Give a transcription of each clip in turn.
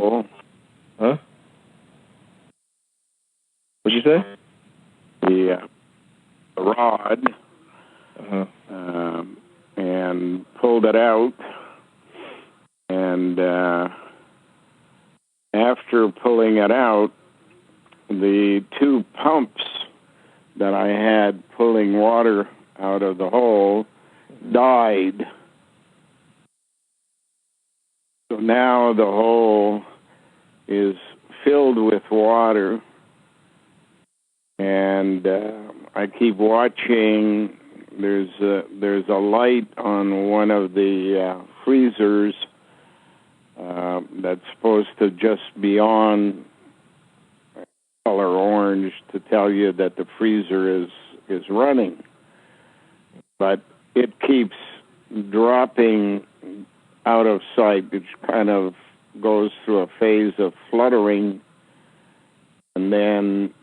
pull. Huh? What'd you say? The rod. Uh-huh. And pulled it out. And after pulling it out, the two pumps that I had pulling water out of the hole died. So now the hole is filled with water, and I keep watching. There's a light on one of the freezers that's supposed to just be on color orange to tell you that the freezer is running, but it keeps dropping out of sight. It kind of goes through a phase of fluttering and then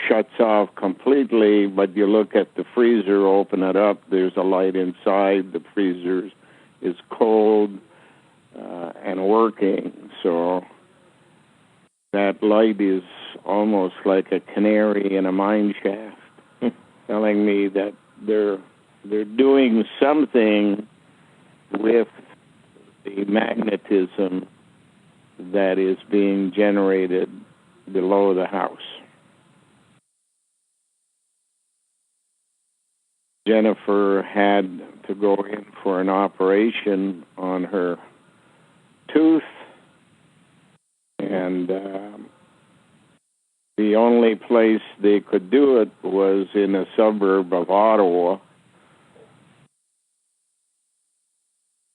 shuts off completely, but you look at the freezer, open it up, there's a light inside, the freezer is cold and working, so that light is almost like a canary in a mine shaft, telling me that they're doing something with the magnetism that is being generated below the house. Jennifer had to go in for an operation on her tooth, and the only place they could do it was in a suburb of Ottawa,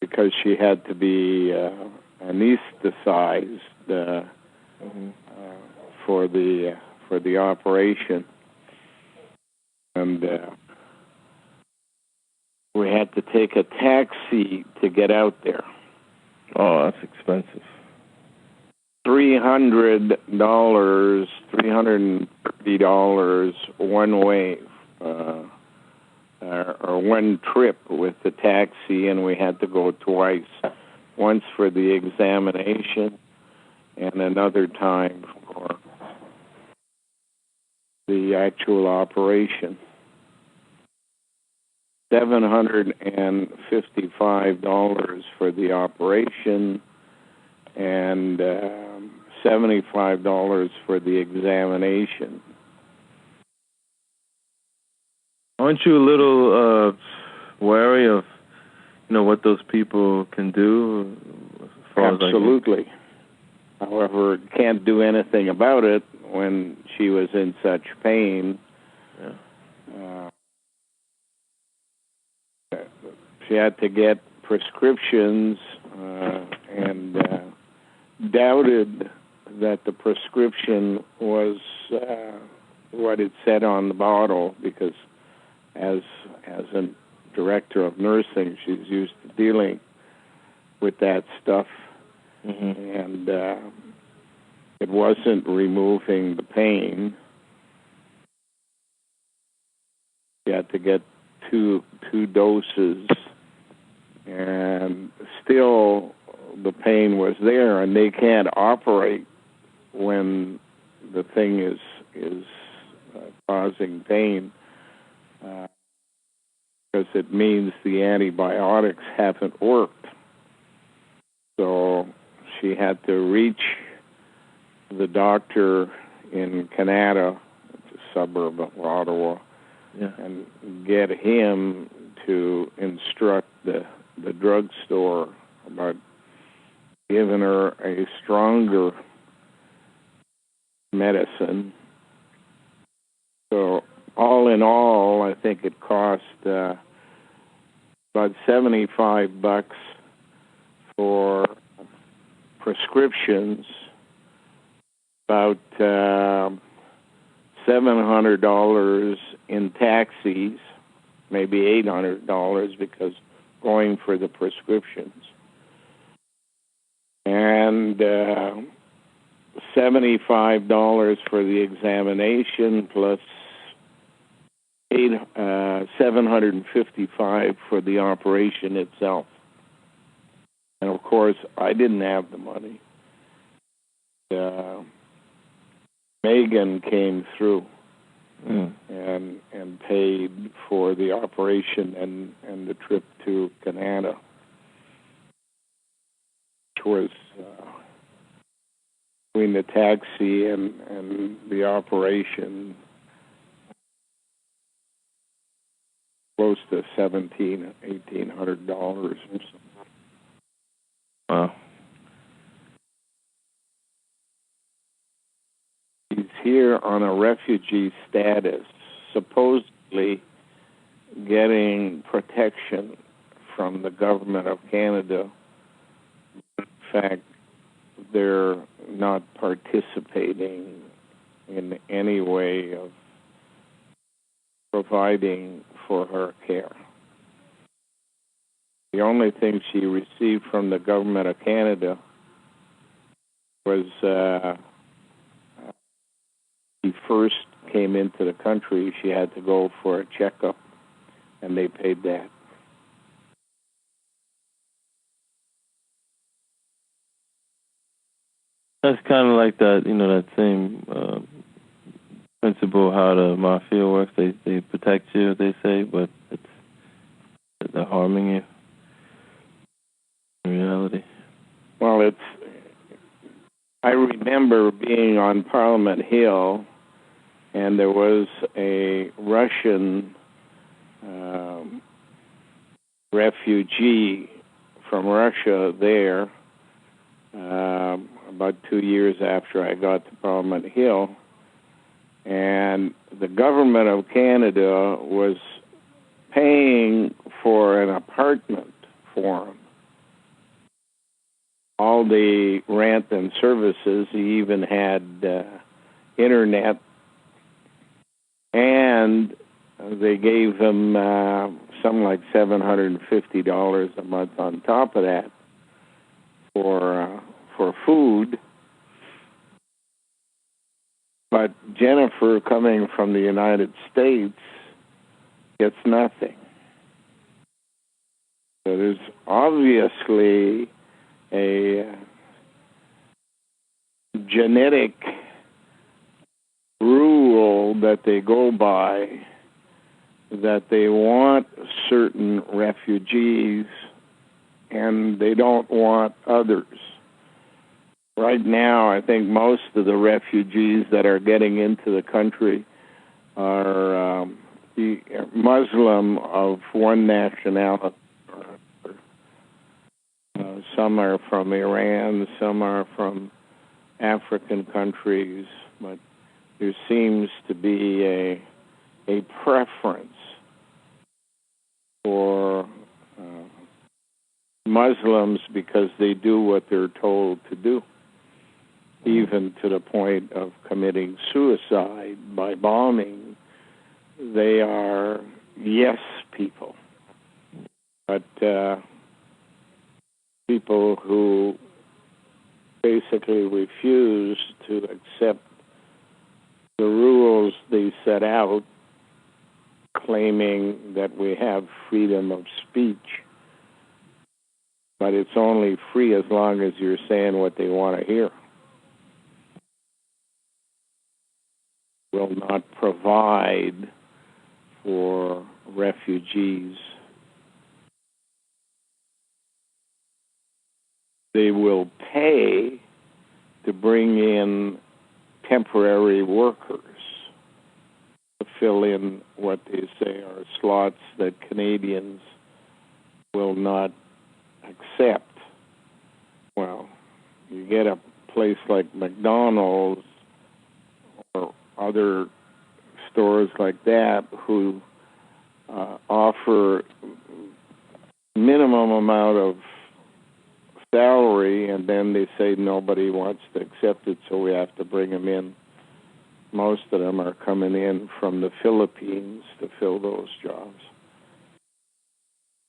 because she had to be anesthetized for the operation, and we had to take a taxi to get out there. Oh, that's expensive. $300, $330 one way, or one trip with the taxi, and we had to go twice, once for the examination and another time for the actual operation. $755 for the operation and $75 for the examination. Aren't you a little wary of, what those people can do? Absolutely. However, can't do anything about it when she was in such pain. Yeah. She had to get prescriptions and doubted that the prescription was what it said on the bottle, because as a director of nursing, she's used to dealing with that stuff, and it wasn't removing the pain. She had to get two doses, and still the pain was there, and they can't operate when the thing is causing pain, because it means the antibiotics haven't worked. So she had to reach the doctor in Canada, it's a suburb of Ottawa, and get him to instruct the drugstore about giving her a stronger medicine. So all in all, I think it cost about $75 for prescriptions, about $700 in taxis, maybe $800 because going for the prescriptions, and $75 for the examination, plus $755 for the operation itself. And of course, I didn't have the money. Megan came through and paid for the operation and the trip to Canada, which was between the taxi and the operation close to $1,800 or something. Wow. He's here on a refugee status, supposedly getting protection from the government of Canada. In fact, they're not participating in any way of providing for her care. The only thing she received from the government of Canada was she first came into the country, she had to go for a checkup, and they paid that. That's kind of like that, that same principle how the mafia works. They protect you, they say, but they're harming you in reality. Well, I remember being on Parliament Hill, and there was a Russian refugee from Russia there about 2 years after I got to Parliament Hill, and the government of Canada was paying for an apartment for him. All the rent and services. He even had internet, and they gave him something like $750 a month on top of that for food. But Jennifer, coming from the United States, gets nothing. So there's obviously a genetic rule that they go by, that they want certain refugees and they don't want others. Right now, I think most of the refugees that are getting into the country are Muslim of one nationality. Some are from Iran, some are from African countries, but there seems to be a preference for Muslims because they do what they're told to do, even to the point of committing suicide by bombing. They are yes people. But people who basically refuse to accept the rules they set out, claiming that we have freedom of speech, but it's only free as long as you're saying what they want to hear. Will not provide for refugees. They will pay to bring in temporary workers to fill in what they say are slots that Canadians will not accept. Well, you get a place like McDonald's or other stores like that who offer minimum amount of salary, and then they say nobody wants to accept it, so we have to bring them in. Most of them are coming in from the Philippines to fill those jobs.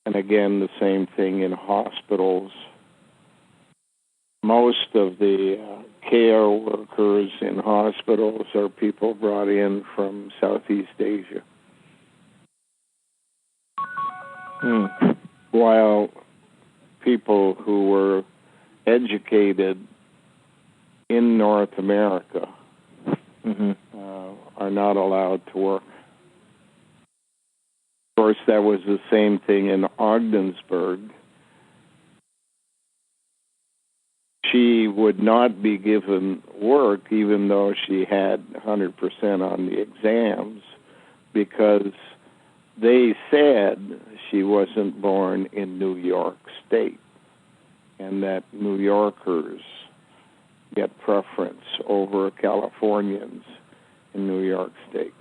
And again, the same thing in hospitals. Most of the care workers in hospitals are people brought in from Southeast Asia. While people who were educated in North America Mm-hmm. are not allowed to work. Of course, that was the same thing in Ogdensburg. She would not be given work even though she had 100% on the exams, because they said she wasn't born in New York State and that New Yorkers get preference over Californians in New York State.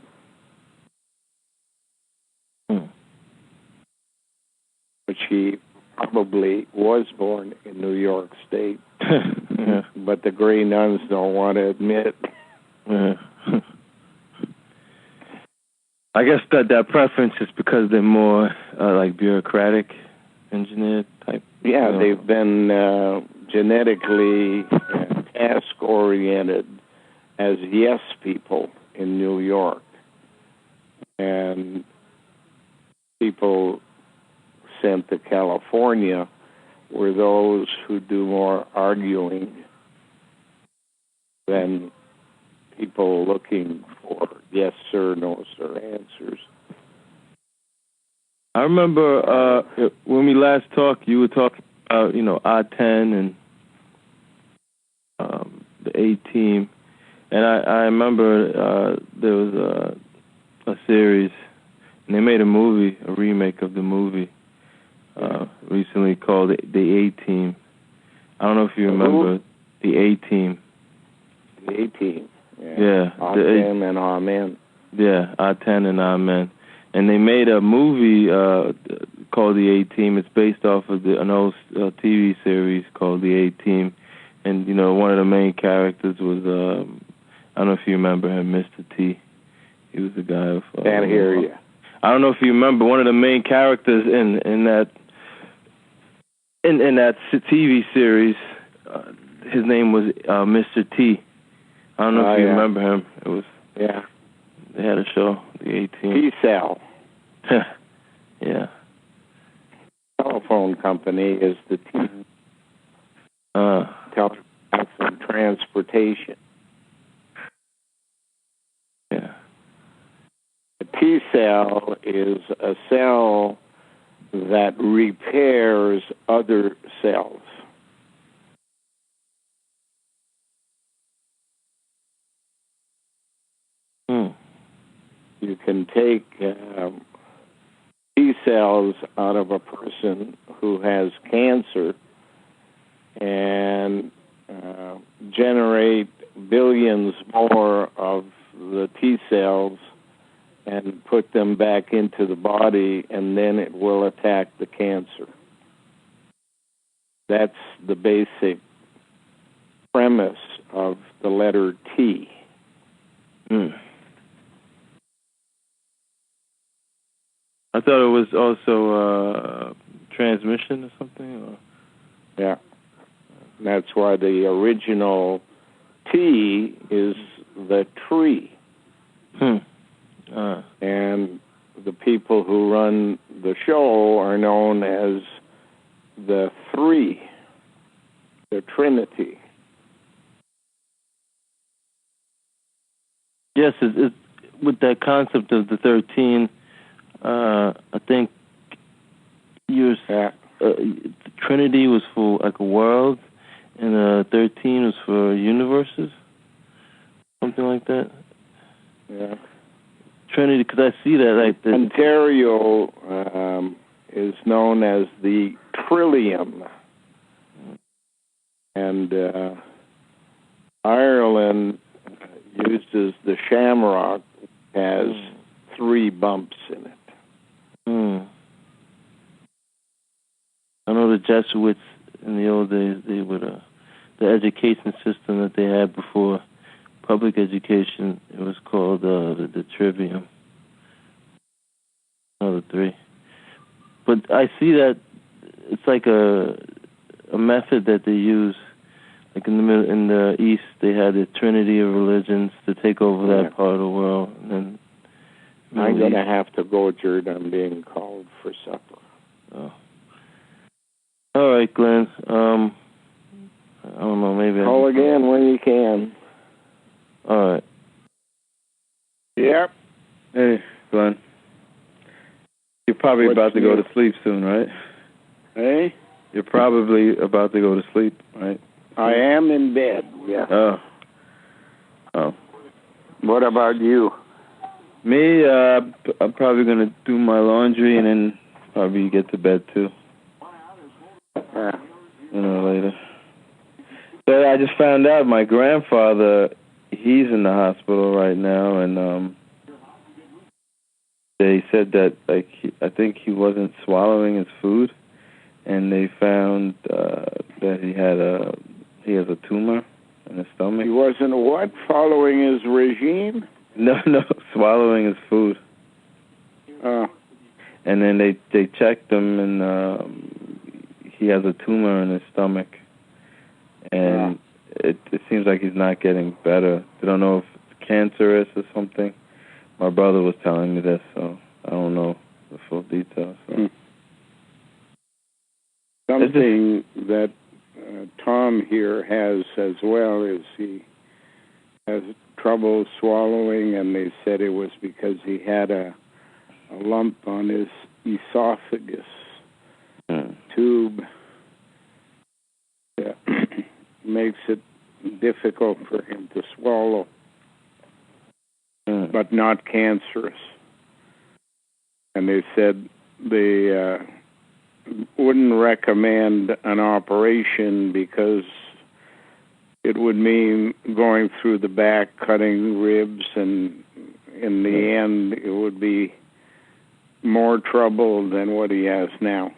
But she probably was born in New York State, Yeah. but the gray nuns don't want to admit it. Yeah. I guess that preference is because they're more like bureaucratic, engineered type. Yeah, they've been genetically task-oriented as yes people in New York. And people sent to California were those who do more arguing than people looking for yes sir, no sir answers. I remember when we last talked, you were talking about, I-10 and the A-Team. And I remember there was a series, and they made a remake of the movie recently called The A-Team. I don't know if you remember The A-Team. The A-Team. Yeah. I-10 and Amen. Yeah, I-10 and Amen. And they made a movie called The A-Team. It's based off of an old TV series called The A-Team. And, one of the main characters was, I don't know if you remember him, Mr. T. He was the guy of... Can't hear you. I don't know if you remember one of the main characters in that TV series. His name was Mr. T. I don't know if you remember him. It was they had a show, The A-Team. T-Cell. Yeah. Telephone company is the T. Telephone and transportation. Yeah. A T-cell is a cell that repairs other cells. You can take T-cells out of a person who has cancer and generate billions more of the T-cells and put them back into the body, and then it will attack the cancer. That's the basic premise of the letter T. I thought it was also transmission or something. Or? Yeah. That's why the original T is the tree. And the people who run the show are known as the Three, the Trinity. Yes, it's with that concept of the 13, I think the Trinity was for like a world, and 13 was for universes, something like that. Yeah. Trinity, because I see that like the Ontario is known as the Trillium, and Ireland uses the shamrock, has 3 bumps in it. I know the Jesuits in the old days, they would the education system that they had before public education, it was called the Trivium. The 3. But I see that it's like a method that they use. Like in the East, they had the Trinity of religions to take over that part of the world. And then I'm going to have to go, Jared. I'm being called for supper. Oh. All right, Glenn. I don't know, maybe Call again when you can. All right. Yep. Hey, Glenn. You're probably about to go to sleep soon, right? Hey? You're probably about to go to sleep, right? I am in bed, yeah. Oh. What about you? Me, I'm probably going to do my laundry and then probably get to bed, too. Yeah. Later. So I just found out my grandfather, he's in the hospital right now, and they said that, like, I think he wasn't swallowing his food, and they found that he has a tumor in his stomach. He wasn't what? Following his regime? No, swallowing his food. And then they checked him, and he has a tumor in his stomach, and it seems like he's not getting better. They don't know if it's cancerous or something. My brother was telling me this, so I don't know the full details. So. Something that Tom here has as well is he has trouble swallowing, and they said it was because he had a lump on his esophagus tube that makes it difficult for him to swallow, but not cancerous. And they said they wouldn't recommend an operation because it would mean going through the back, cutting ribs, and in the end it would be more trouble than what he has now.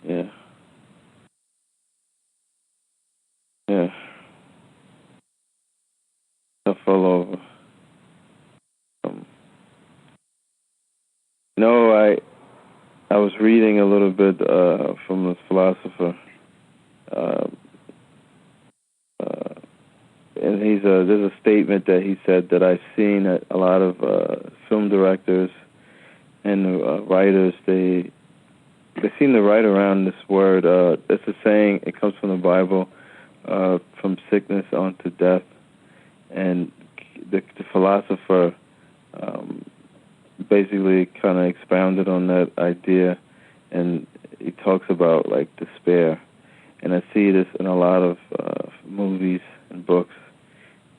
Yeah. Yeah. Tough all over. I was reading a little bit from this philosopher, and there's a statement that he said that I've seen that a lot of film directors and writers, they seem to write around this word. It's a saying, it comes from the Bible, from sickness onto death, and the philosopher basically kind of expounded on that idea, and he talks about, like, despair. And I see this in a lot of movies and books.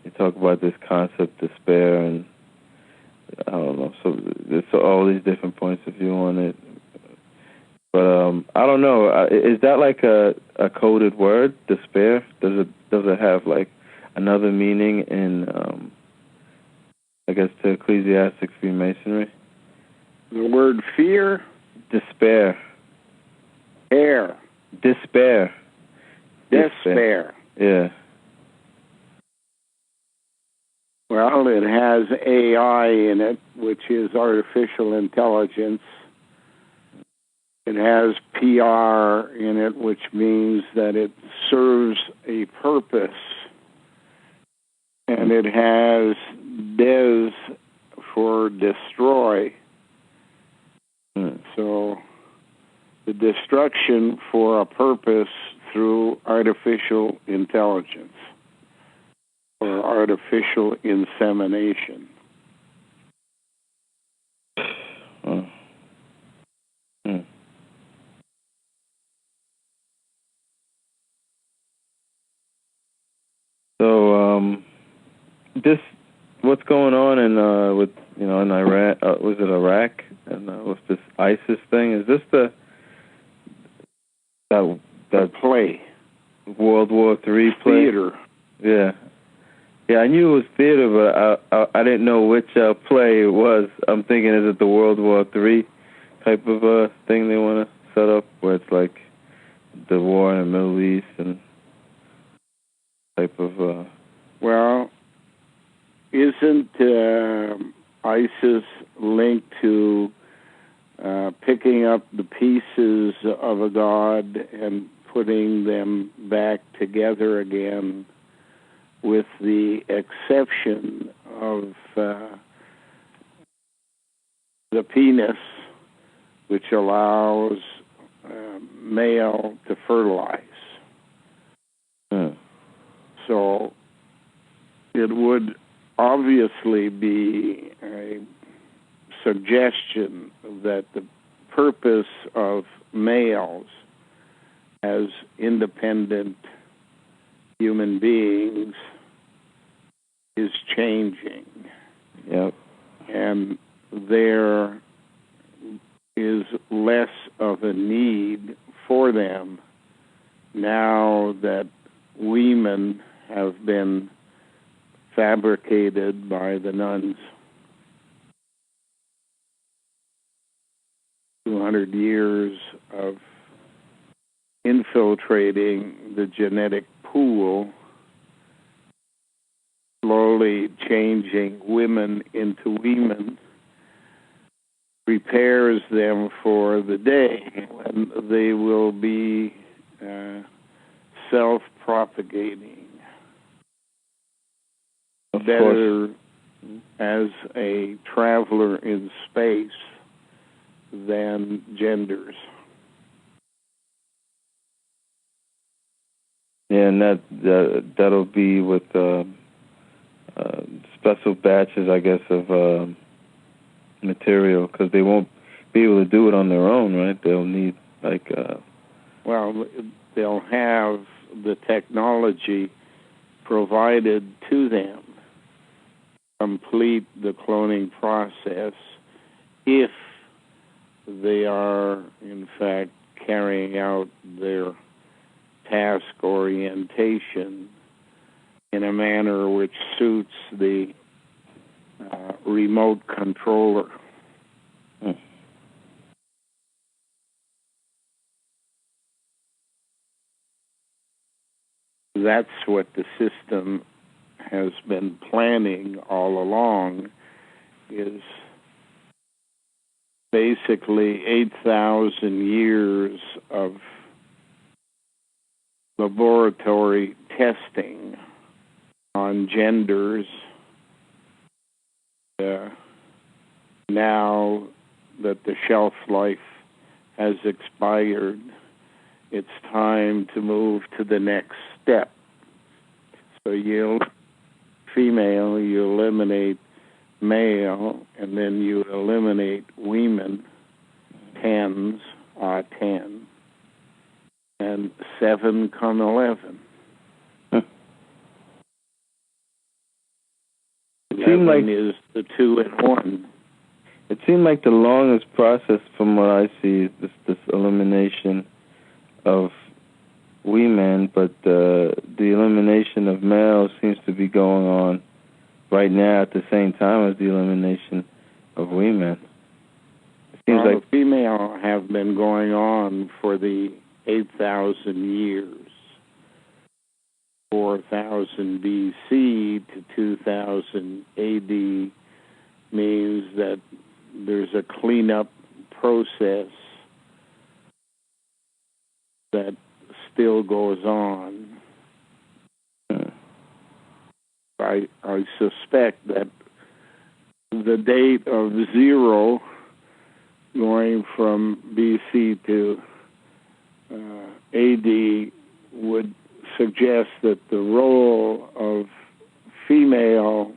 They talk about this concept, despair, and I don't know. So there's all these different points of view on it. But I don't know. Is that like a coded word, despair? Does it have like another meaning in, I guess, to ecclesiastic Freemasonry? The word fear? Despair. Air. Despair. Despair. Yeah. Well, it has AI in it, which is artificial intelligence. It has PR in it, which means that it serves a purpose. And it has des for destroy. So the destruction for a purpose through artificial intelligence or artificial insemination. So, what's going on in in Iran? Was it Iraq? And with this ISIS thing, is this that play? World War III play? Theater. Yeah, I knew it was theater, but I didn't know which play it was. I'm thinking, is it the World War III type of thing they want to set up, where it's like the war in the Middle East and type of... Well, isn't ISIS linked to picking up the pieces of a god and putting them back together again, with the exception of the penis, which allows male to fertilize? So it would obviously be a suggestion that the purpose of males as independent human beings is changing. Yep. And there is less of a need for them now that women have been fabricated by the nuns. 200 years of infiltrating the genetic pool, slowly changing women into women, prepares them for the day when they will be self-propagating. Better as a traveler in space than genders. Yeah, and that'll be with special batches, I guess, of material, because they won't be able to do it on their own, right? They'll need, like... Well, they'll have the technology provided to them, complete the cloning process, if they are, in fact, carrying out their task orientation in a manner which suits the remote controller. That's what the system has been planning all along, is basically 8,000 years of laboratory testing on genders. Now that the shelf life has expired, it's time to move to the next step. So you eliminate male, and then you eliminate women, 10s are 10, and 7 come 11. It seemed like is the 2 and 1. It seemed like the longest process, from what I see, is this elimination of women, but the elimination of males seems to be going on right now at the same time as the elimination of women. It seems like the female have been going on for the 8,000 years. 4,000 BC to 2,000 AD means that there's a cleanup process that still goes on. I suspect that the date of 0 going from BC to AD would suggest that the role of female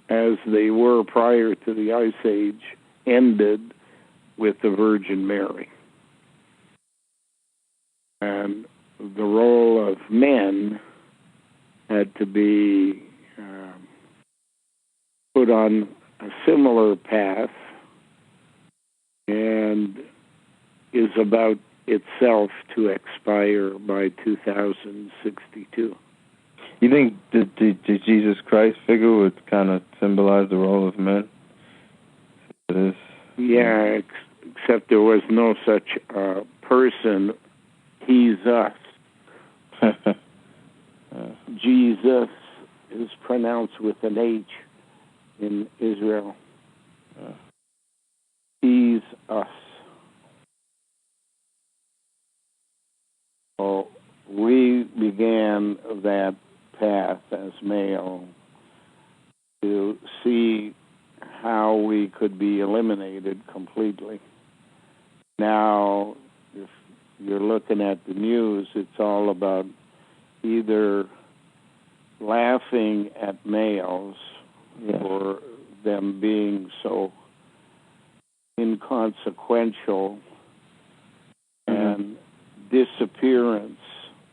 as they were prior to the Ice Age ended with the Virgin Mary. And the role of men had to be put on a similar path and is about itself to expire by 2062. You think the Jesus Christ figure would kind of symbolize the role of men? It is. Yeah, except there was no such person. He's us. Jesus is pronounced with an H in Israel. He's us. So we began that path as male to see how we could be eliminated completely. Now, if you're looking at the news, it's all about either laughing at males for them being so inconsequential and disappearance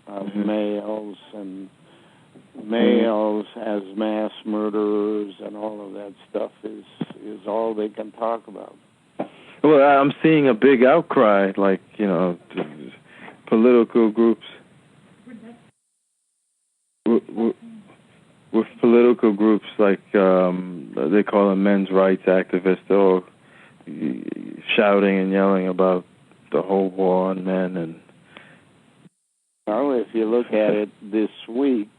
of males and males as mass murderers and all of that stuff is all they can talk about. Well, I'm seeing a big outcry, like, you know, political groups with political groups like they call them men's rights activists, or shouting and yelling about the whole war on men. And well, if you look at it this week,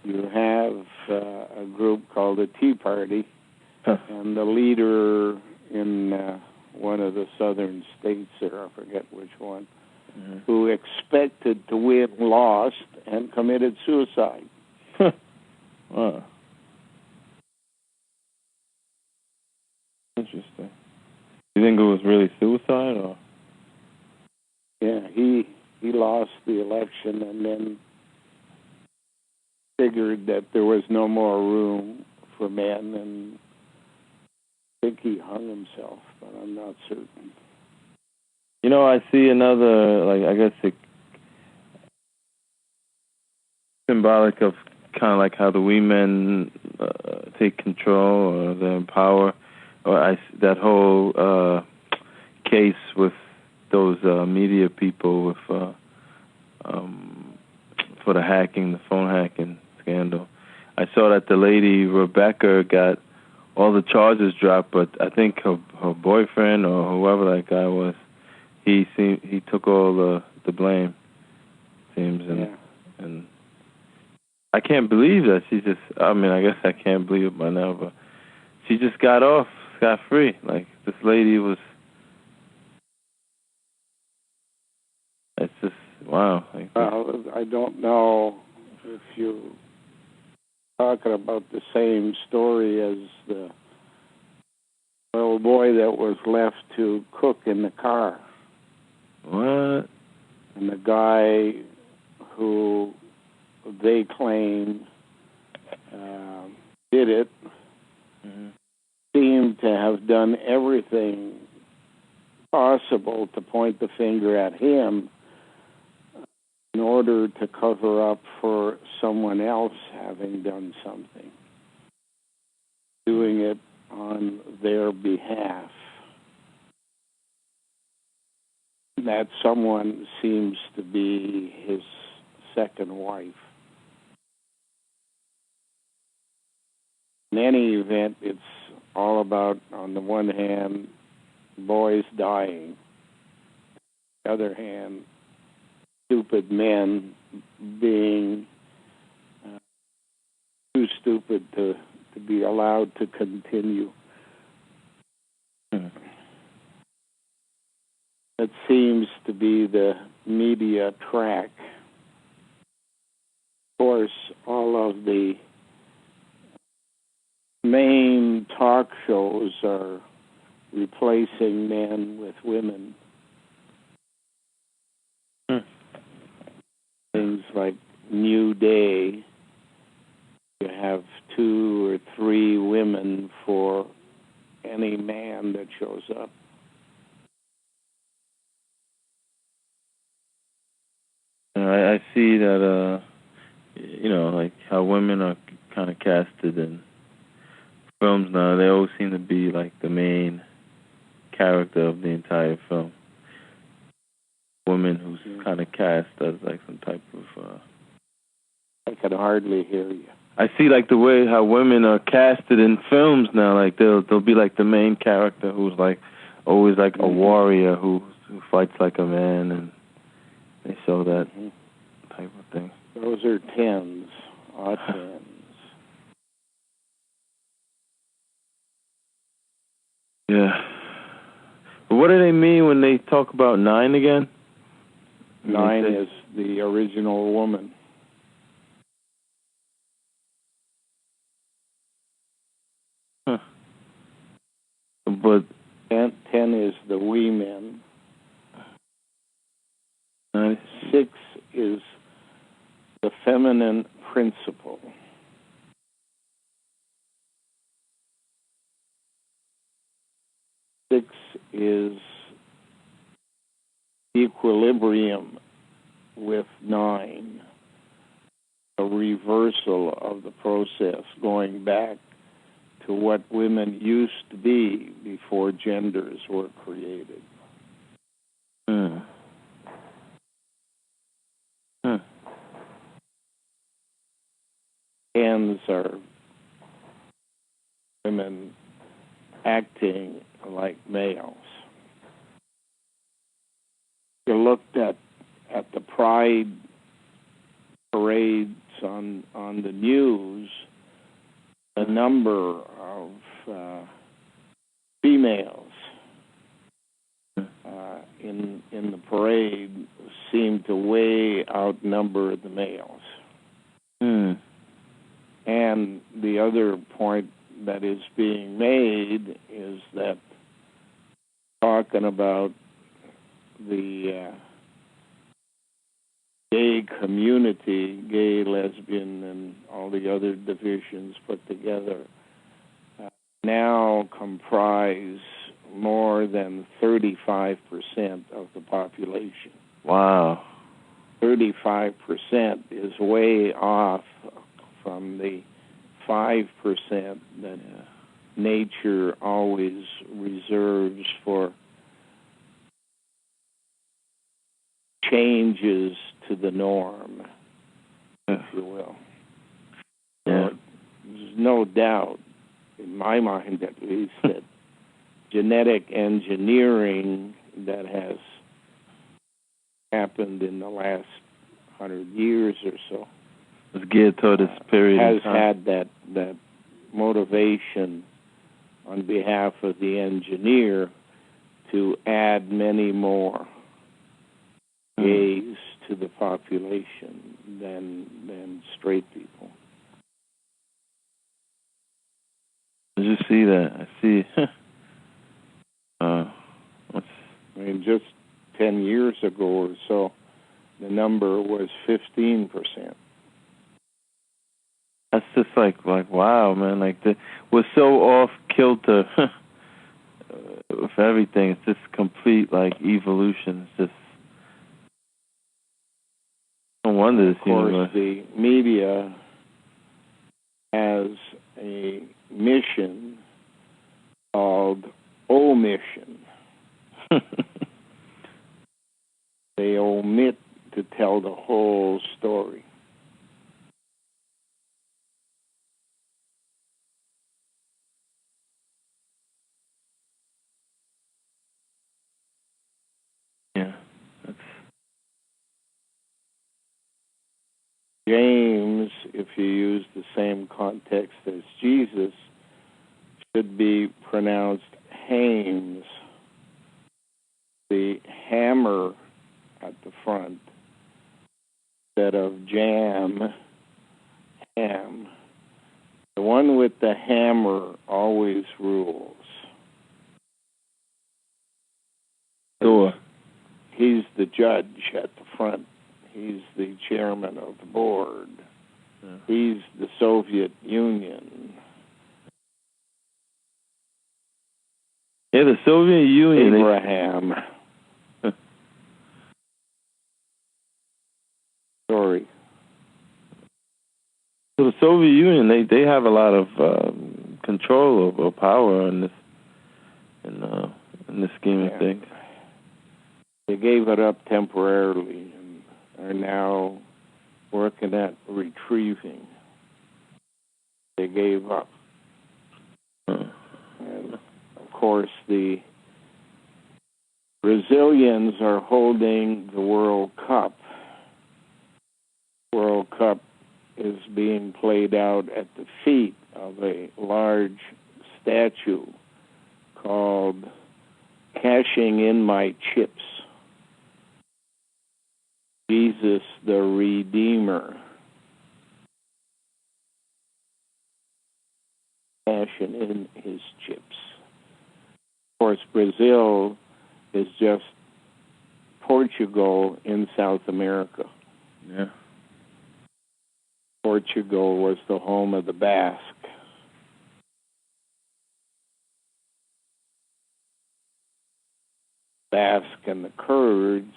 you have a group called the Tea Party, and the leader in one of the southern states there, I forget which one, who expected to win, lost, and committed suicide. Wow. Interesting. You think it was really suicide, or? Yeah, he lost the election and then figured that there was no more room for men, and I think he hung himself, but I'm not certain. You know, I see another, like, I guess it symbolic of kind of like how the women take control, or they're in power, or that whole case with those media people with for the hacking, the phone hacking scandal. I saw that the lady Rebecca got all the charges dropped, but I think her boyfriend or whoever that guy was, he took all the blame. Seems and I can't believe that she just. I mean, I guess I can't believe it by now, but she just got off scot-free. Like, this lady was. It's just wow. Well, I don't know if you're talking about the same story as the little boy that was left to cook in the car. What? And the guy who they claim did it seemed to have done everything possible to point the finger at him in order to cover up for someone else having done something, doing it on their behalf. That someone seems to be his second wife. In any event, it's all about, on the one hand, boys dying. On the other hand, stupid men being too stupid to be allowed to continue. That seems to be the media track. Of course, all of the main talk shows are replacing men with women. Things like New Day, you have 2 or 3 women for any man that shows up. I see that, you know, like how women are kind of casted in films now. They always seem to be like the main character of the entire film. Woman who's kind of cast as like some type of... I can hardly hear you. I see like the way how women are casted in films now. Like they'll be like the main character who's like always like a warrior who fights like a man, and they show that type of thing. Those are 10s, odd 10s. Yeah. But what do they mean when they talk about 9 again? 9 is the original woman. Huh. But 10 is the we men. 6 is the feminine principle. 6 is equilibrium with 9, a reversal of the process, going back to what women used to be before genders were created. Hands are women acting like males. You looked at the pride parades on the news, the number of females in the parade seemed to way outnumber the males. And the other point that is being made is that talking about the gay community, gay, lesbian, and all the other divisions put together, now comprise more than 35% of the population. Wow. 35% is way off from the 5% that nature always reserves for changes to the norm, if you will. Yeah. So there's no doubt, in my mind at least, that genetic engineering that has happened in the last 100 years or so it's geared toward this period has had that motivation on behalf of the engineer to add many more gays to the population than straight people. Did you see that? I see. I mean, just 10 years ago or so, the number was 15%. That's just like wow, man. Like we're so off kilter with everything. It's just complete like evolution. It's just no wonder this universe. Of course, the media has a mission called omission. They omit to tell the whole story. Yeah. James, if you use the same context as Jesus, should be pronounced Hames. The hammer at the front instead of jam, ham. The one with the hammer always rules. Sure. He's the judge at the front. He's the chairman of the board. Yeah. He's the Soviet Union. Yeah, the Soviet Union. Abraham. Sorry. So the Soviet Union, they have a lot of control or power in this scheme of things. They gave it up temporarily and are now working at retrieving. They gave up. And of course, the Brazilians are holding the World Cup. World Cup is being played out at the feet of a large statue called Cashing in My Chips. Jesus the Redeemer. Cashing in his chips. Of course, Brazil is just Portugal in South America. Yeah. Portugal was the home of the Basque. Basque and the Kurds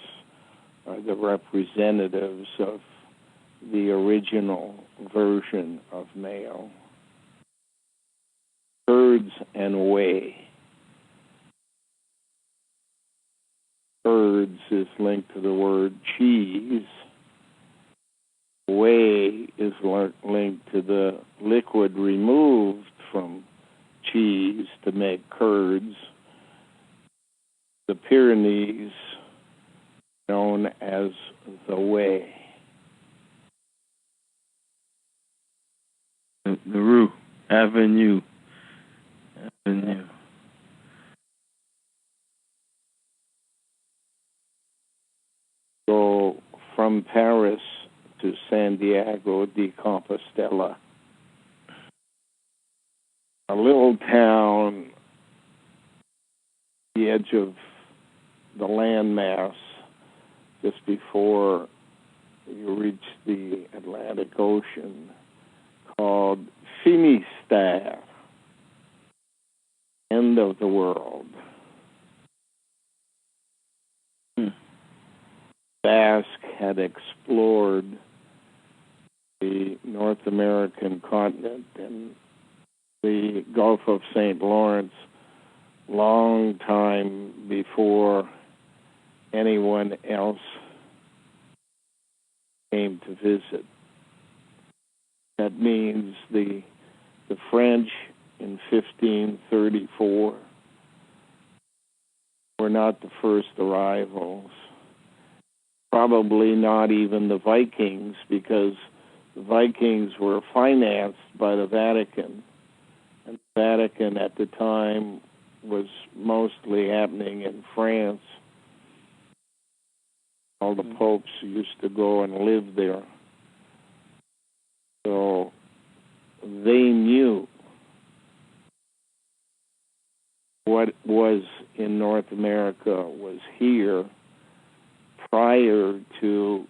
are the representatives of the original version of male. Kurds and Way. Kurds is linked to the word cheese. Whey is linked to the liquid removed from cheese to make curds. The Pyrenees, known as the Whey. The Rue Avenue. Go from Paris to Santiago de Compostela, a little town, the edge of the landmass, just before you reach the Atlantic Ocean, called Finistère, end of the world. Basque had explored the North American continent and the Gulf of St. Lawrence long time before anyone else came to visit. That means the French in 1534 were not the first arrivals. Probably not even the Vikings, because the Vikings were financed by the Vatican. And the Vatican at the time was mostly happening in France. All the popes used to go and live there. So they knew what was in North America was here prior to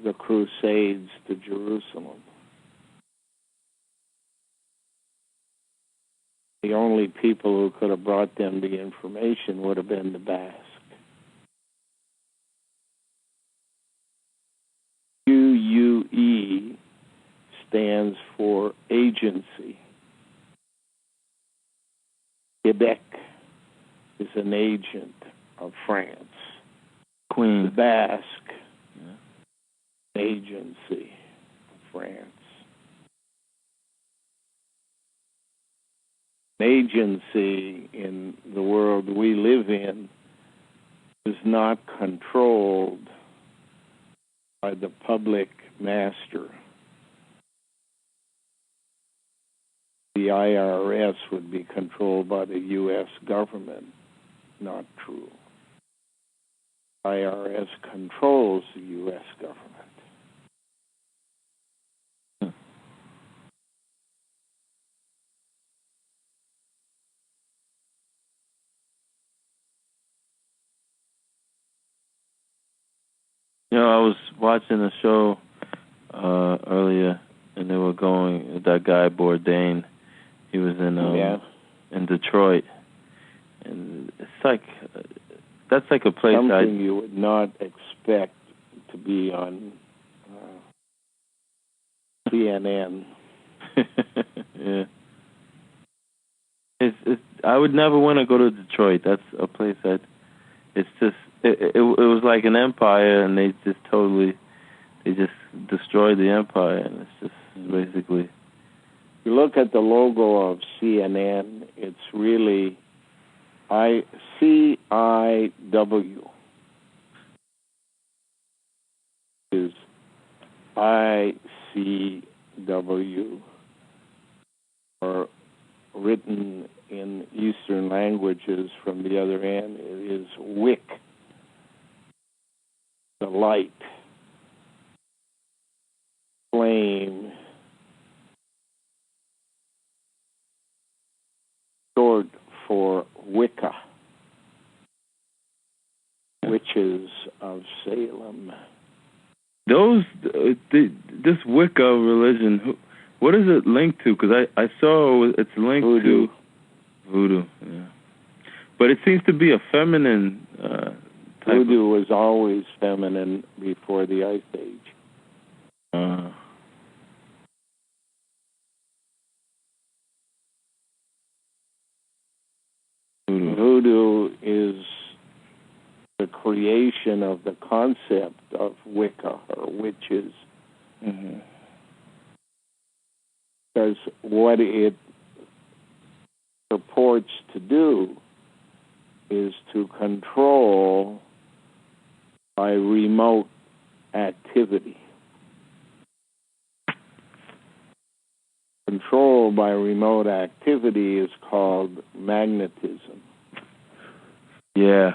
the Crusades to Jerusalem. The only people who could have brought them the information would have been the Basque. QUE stands for agency. Quebec is an agent of France. Queen. The Basque, agency of France. An agency in the world we live in is not controlled by the public master. The IRS would be controlled by the U.S. government. Not true. IRS controls the U.S. government. You know, I was watching a show earlier, and they were going, that guy Bourdain, he was in Detroit. And it's like, that's like a place something you would not expect to be on CNN. Yeah. I would never want to go to Detroit. That's a place that it's just it was like an empire, and they just destroyed the empire, and it's just basically. You look at the logo of CNN, it's really CIW. Is ICW, or written in Eastern languages from the other end, it is wick, the light, flame, short for Wicca, witches of Salem. this Wicca religion, what is it linked to? Because I saw it's linked Voodoo. to voodoo. Yeah, but it seems to be a feminine type. Voodoo was always feminine before the Ice Age. Voodoo is the creation of the concept of Wicca or witches. Mm-hmm. Because what it purports to do is to control by remote activity. Control by remote activity is called magnetism. Yeah,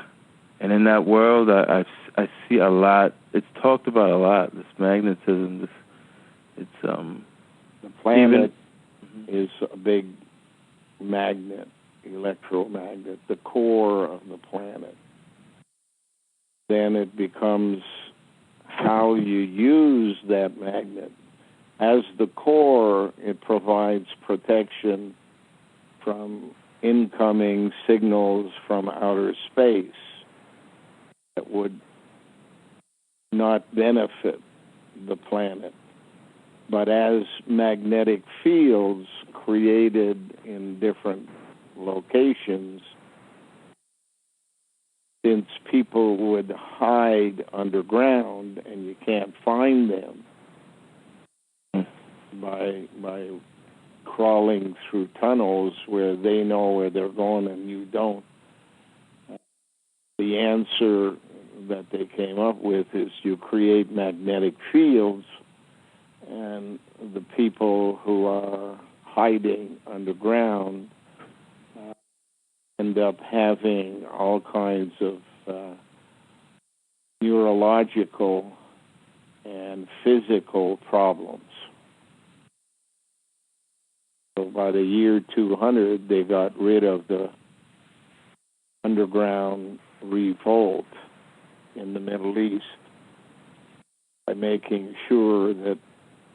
and in that world, I see a lot. It's talked about a lot. This magnetism. The planet is a big magnet, electromagnet, the core of the planet. Then it becomes how you use that magnet. As the core, it provides protection from incoming signals from outer space that would not benefit the planet. But as magnetic fields created in different locations, since people would hide underground and you can't find them by crawling through tunnels where they know where they're going and you don't, the answer that they came up with is you create magnetic fields, and the people who are hiding underground end up having all kinds of neurological and physical problems. So by the year 200, they got rid of the underground revolt in the Middle East by making sure that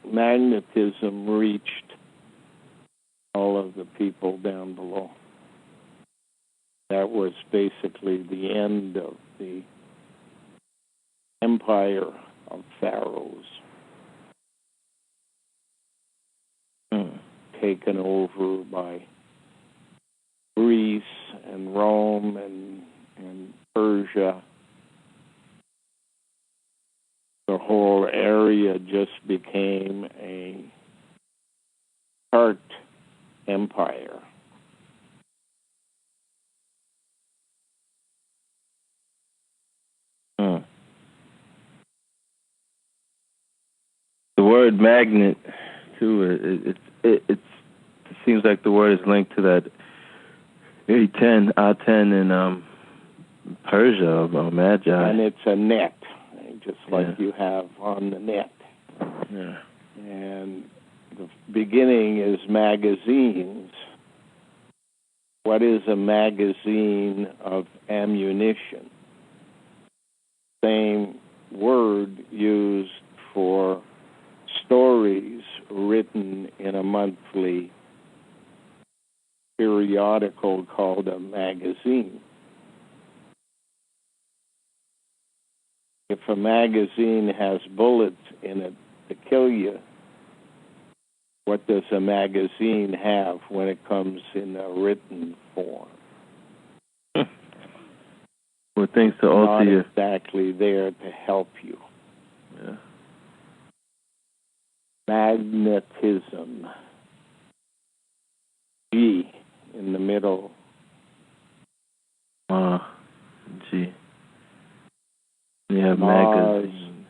magnetism reached all of the people down below. That was basically the end of the empire of pharaohs, taken over by Greece and Rome and Persia. The whole area just became a chart empire. The word magnet, too. It seems like the word is linked to that A10 in Persia or Magi. And it's a net, just like you have on the net. Yeah. And the beginning is magazines. What is a magazine of ammunition? Same word used for stories written in a monthly periodical called a magazine. If a magazine has bullets in it to kill you, what does a magazine have when it comes in a written form? With things to alter you. Not exactly there to help you. Yeah. Magnetism. G in the middle. G. Yeah, magazine.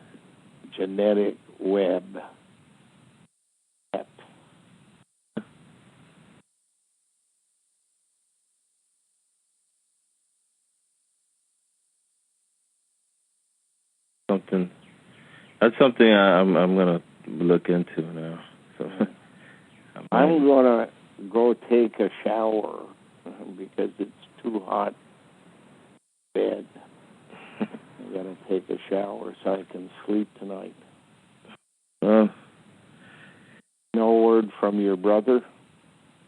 Genetic web. That's something I'm gonna look into now. So I'm gonna go take a shower because it's too hot in bed. I gotta take a shower so I can sleep tonight. No word from your brother?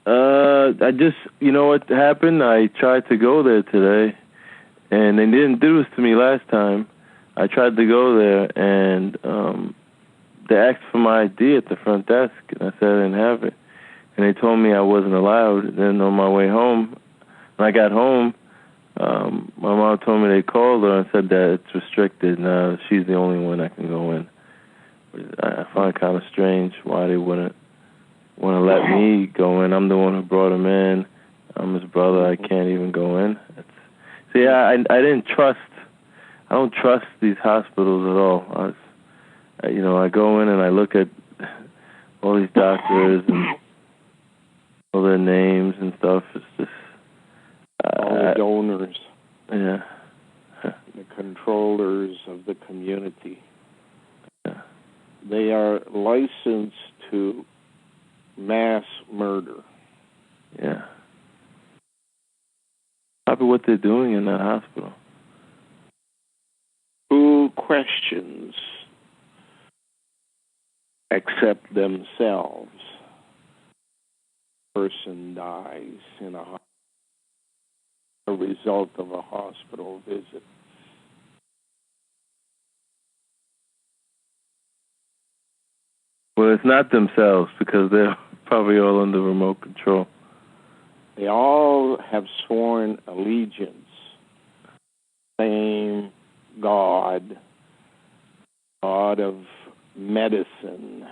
I just, you know what happened? I tried to go there today, and they didn't do this to me last time. I tried to go there, and they asked for my ID at the front desk, and I said I didn't have it. And they told me I wasn't allowed. And then on my way home, when I got home, my mom told me they called her and said that it's restricted. Now she's the only one that can go in. I find it kind of strange why they wouldn't want to let me go in. I'm the one who brought him in. I'm his brother. I can't even go in. I didn't trust. I don't trust these hospitals at all. I go in and I look at all these doctors and all their names and stuff. It's just all the donors. Yeah. The controllers of the community. Yeah. They are licensed to mass murder. Yeah. Probably what they're doing in that hospital. Who questions except themselves? A person dies in a result of a hospital visit. Well, it's not themselves because they're probably all under remote control. They all have sworn allegiance. Same God of medicine.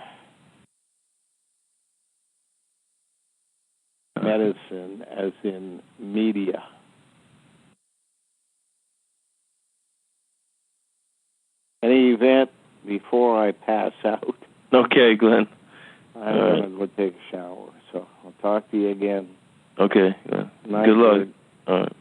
Medicine as in media. Any event, before I pass out, Okay, Glenn. I'm going to go take a shower. So I'll talk to you again. Okay. Night, Good luck. Good. All right.